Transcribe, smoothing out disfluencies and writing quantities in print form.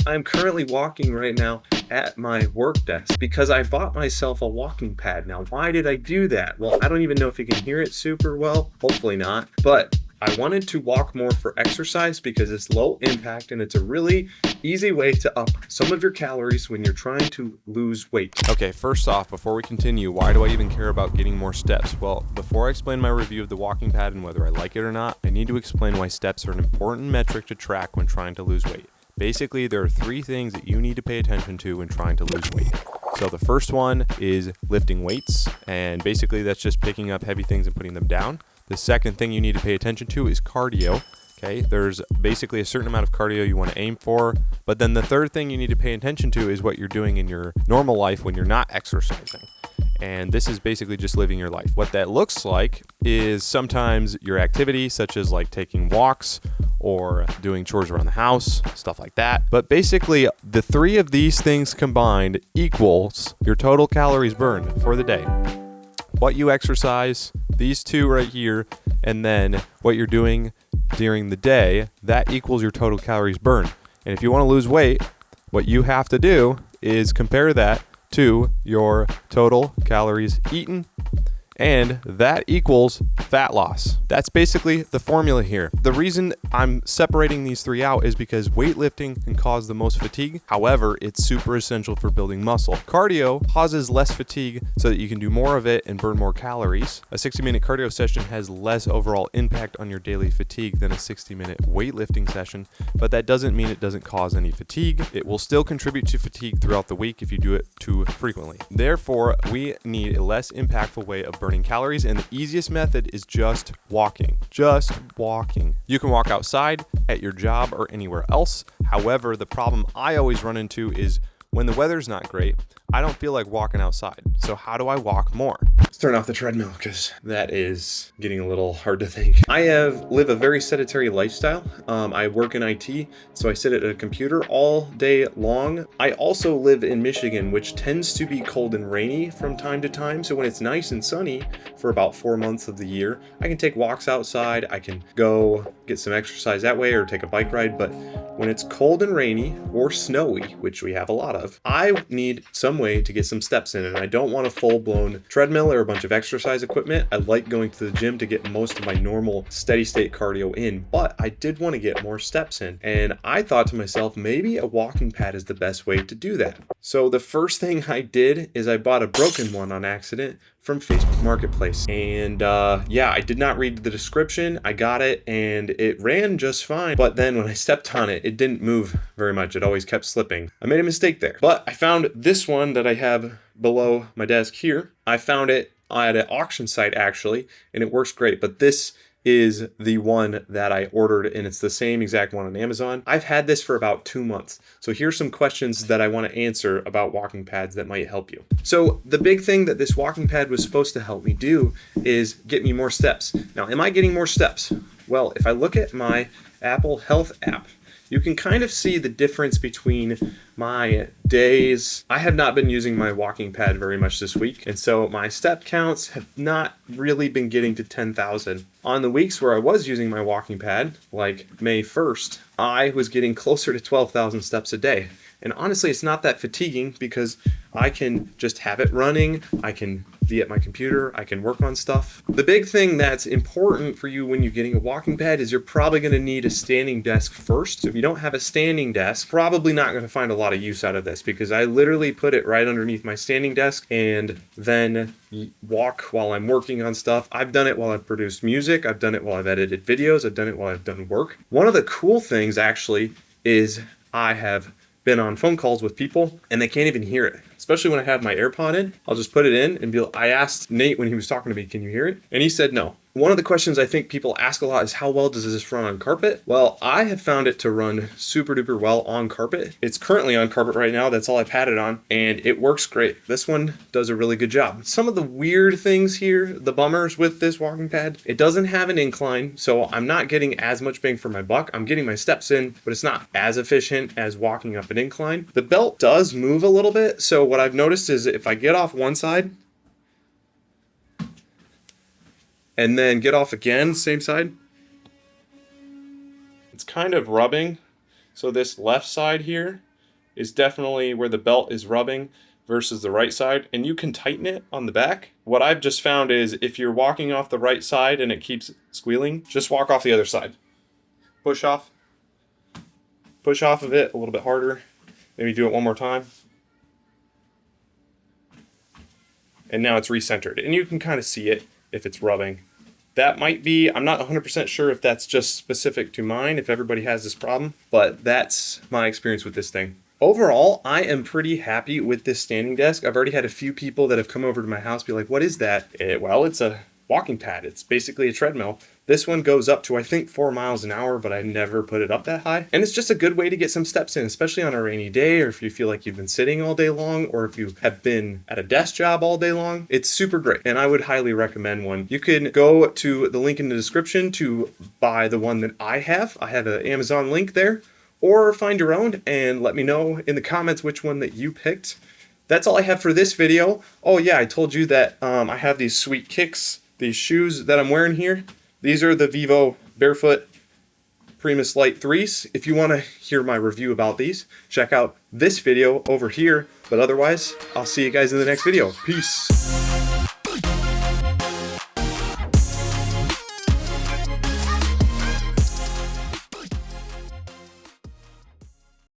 I'm currently walking right now at my work desk because I bought myself a walking pad. Now, why did I do that? Well, I don't even know if you can hear it super well. Hopefully not. But I wanted to walk more for exercise because it's low impact and it's a really easy way to up some of your calories when you're trying to lose weight. Okay, first off, before we continue, why do I even care about getting more steps? Well, before I explain my review of the walking pad and whether I like it or not, I need to explain why steps are an important metric to track when trying to lose weight. Basically, there are 3 things that you need to pay attention to when trying to lose weight. So the first one is lifting weights, and basically that's just picking up heavy things and putting them down. The second thing you need to pay attention to is cardio. Okay, there's basically a certain amount of cardio you want to aim for, but then the third thing you need to pay attention to is what you're doing in your normal life when you're not exercising. And this is basically just living your life. What that looks like is sometimes your activity, such as like taking walks or doing chores around the house, stuff like that. But basically, the 3 of these things combined equals your total calories burned for the day. What you exercise, these 2 right here, and then what you're doing during the day, that equals your total calories burned. And if you want to lose weight, what you have to do is compare that to your total calories eaten, and that equals fat loss. That's basically the formula here. The reason I'm separating these 3 out is because weightlifting can cause the most fatigue. However, it's super essential for building muscle. Cardio causes less fatigue so that you can do more of it and burn more calories. A 60-minute cardio session has less overall impact on your daily fatigue than a 60-minute weightlifting session, but that doesn't mean it doesn't cause any fatigue. It will still contribute to fatigue throughout the week if you do it too frequently. Therefore, we need a less impactful way of burning calories, and the easiest method is just walking. Just walking. You can walk outside, at your job, or anywhere else. However, the problem I always run into is when the weather's not great, I don't feel like walking outside. So how do I walk more? Let's turn off the treadmill because that is getting a little hard to think. I live a very sedentary lifestyle. I work in IT, so I sit at a computer all day long. I also live in Michigan, which tends to be cold and rainy from time to time. So when it's nice and sunny for about 4 months of the year, I can take walks outside. I can go get some exercise that way or take a bike ride. But when it's cold and rainy or snowy, which we have a lot of, I need some way to get some steps in, and I don't want a full-blown treadmill or a bunch of exercise equipment. I like going to the gym to get most of my normal steady state cardio in, but I did want to get more steps in, and I thought to myself, maybe a walking pad is the best way to do that. So the first thing I did is I bought a broken one on accident from Facebook Marketplace. And yeah, I did not read the description. I got it and it ran just fine. But then when I stepped on it, it didn't move very much. It always kept slipping. I made a mistake there. But I found this one that I have below my desk here. I found it at an auction site actually, and it works great. But this is the one that I ordered, and it's the same exact one on Amazon. I've had this for about 2 months. So here's some questions that I want to answer about walking pads that might help you. So the big thing that this walking pad was supposed to help me do is get me more steps. Now, am I getting more steps? Well, if I look at my Apple Health app, you can kind of see the difference between my days. I have not been using my walking pad very much this week, and so my step counts have not really been getting to 10,000. On the weeks where I was using my walking pad, like May 1st, I was getting closer to 12,000 steps a day. And honestly, it's not that fatiguing because I can just have it running. I can be at my computer. I can work on stuff. The big thing that's important for you when you're getting a walking pad is you're probably going to need a standing desk first. So if you don't have a standing desk, probably not going to find a lot of use out of this because I literally put it right underneath my standing desk and then walk while I'm working on stuff. I've done it while I've produced music. I've done it while I've edited videos. I've done it while I've done work. One of the cool things actually is I have been on phone calls with people and they can't even hear it. Especially when I have my AirPod in, I'll just put it in and I asked Nate when he was talking to me, can you hear it? And he said no. One of the questions I think people ask a lot is how well does this run on carpet? Well, I have found it to run super duper well on carpet. It's currently on carpet right now. That's all I've had it on and it works great. This one does a really good job. Some of the weird things here, the bummers with this walking pad, it doesn't have an incline, so I'm not getting as much bang for my buck. I'm getting my steps in, but it's not as efficient as walking up an incline. The belt does move a little bit, so what I've noticed is if I get off one side and then get off again, same side, it's kind of rubbing. So this left side here is definitely where the belt is rubbing versus the right side, and you can tighten it on the back. What I've just found is if you're walking off the right side and it keeps squealing, just walk off the other side. Push off of it a little bit harder. Maybe do it one more time. And now it's recentered, and you can kind of see it if it's rubbing. That might be, I'm not 100% sure if that's just specific to mine, if everybody has this problem, but that's my experience with this thing. Overall, I am pretty happy with this standing desk. I've already had a few people that have come over to my house be like, what is that? Well, it's a walking pad. It's basically a treadmill. This one goes up to, I think, 4 miles an hour, but I never put it up that high. And it's just a good way to get some steps in, especially on a rainy day, or if you feel like you've been sitting all day long, or if you have been at a desk job all day long. It's super great, and I would highly recommend one. You can go to the link in the description to buy the one that I have. I have an Amazon link there. Or find your own and let me know in the comments which one that you picked. That's all I have for this video. Oh yeah, I told you that I have these sweet kicks, these shoes that I'm wearing here. These are the Vivo Barefoot Primus Lite 3s. If you want to hear my review about these, check out this video over here. But otherwise, I'll see you guys in the next video. Peace.